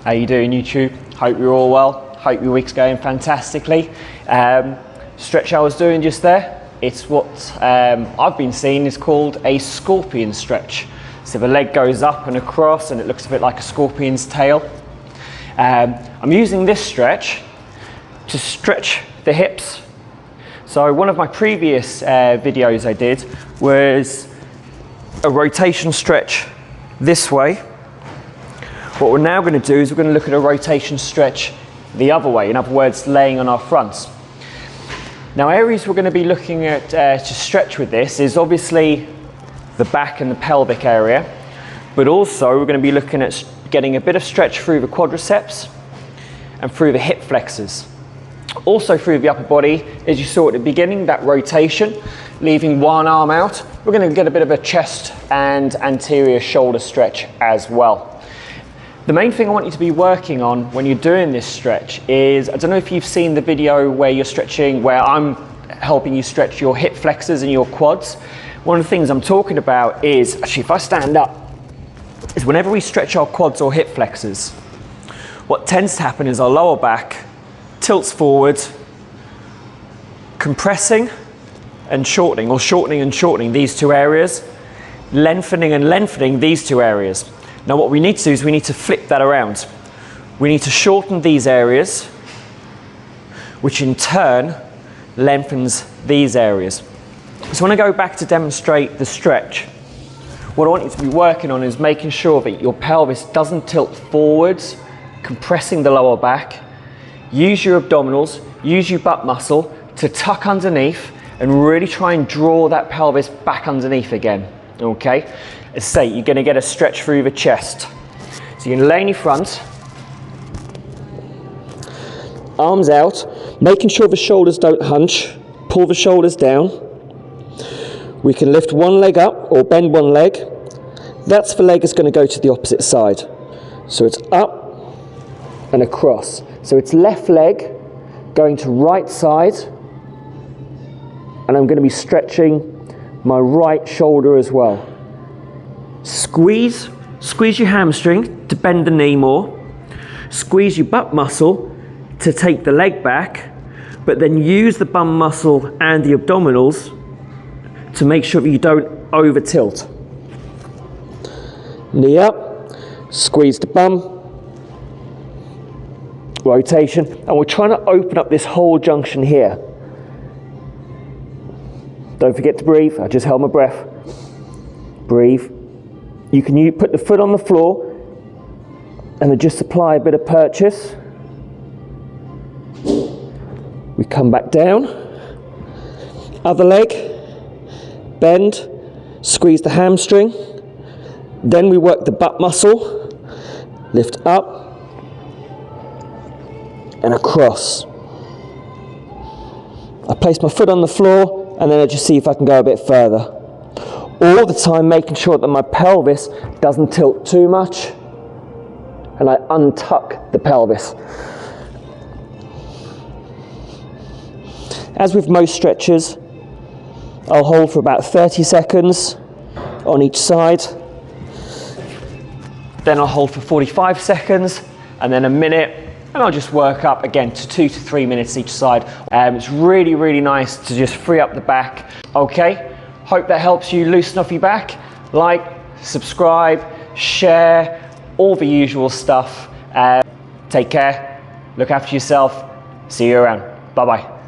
How you doing, YouTube? Hope you're all well. Hope your week's going fantastically. Stretch I was doing just there, it's what I've been seeing is called a scorpion stretch. So the leg goes up and across and it looks a bit like a scorpion's tail. I'm using this stretch to stretch the hips. So one of my previous videos I did was a rotation stretch this way. What we're now going to do is we're going to look at a rotation stretch the other way, in other words, laying on our fronts. Now, areas we're going to be looking at to stretch with this is obviously the back and the pelvic area, but also we're going to be looking at getting a bit of stretch through the quadriceps and through the hip flexors. Also through the upper body, as you saw at the beginning, that rotation, leaving one arm out. We're going to get a bit of a chest and anterior shoulder stretch as well. The main thing I want you to be working on when you're doing this stretch is, I don't know if you've seen the video where you're stretching, where I'm helping you stretch your hip flexors and your quads. One of the things I'm talking about is, actually if I stand up, is whenever we stretch our quads or hip flexors, what tends to happen is our lower back tilts forward, compressing and shortening, or shortening and shortening these two areas, lengthening and lengthening these two areas. Now what we need to do is we need to flip that around. We need to shorten these areas, which in turn lengthens these areas. So when I go back to demonstrate the stretch, what I want you to be working on is making sure that your pelvis doesn't tilt forwards, compressing the lower back. Use your abdominals, use your butt muscle to tuck underneath and really try and draw that pelvis back underneath again, okay? As I say, you're gonna get a stretch through the chest. So you're gonna lay on your front, arms out, making sure the shoulders don't hunch, pull the shoulders down. We can lift one leg up or bend one leg. That's the leg that's gonna go to the opposite side. So it's up and across. So it's left leg going to right side, and I'm going to be stretching my right shoulder as well. Squeeze your hamstring to bend the knee more. Squeeze your butt muscle to take the leg back, but then use the bum muscle and the abdominals to make sure that you don't over tilt. Knee up, squeeze the bum, rotation, and we're trying to open up this whole junction here. Don't forget to breathe. I just held my breath. Breathe. You can put the foot on the floor and then just apply a bit of purchase. We come back down. Other leg. Bend. Squeeze the hamstring. Then we work the butt muscle. Lift up and across. I place my foot on the floor and then I just see if I can go a bit further. All the time making sure that my pelvis doesn't tilt too much, and I untuck the pelvis. As with most stretches, I'll hold for about 30 seconds on each side. Then I'll hold for 45 seconds and then a minute. And I'll just work up again to 2 to 3 minutes each side. It's really, really nice to just free up the back. Okay, hope that helps you loosen off your back. Like, subscribe, share, all the usual stuff. Take care, look after yourself, see you around. Bye-bye.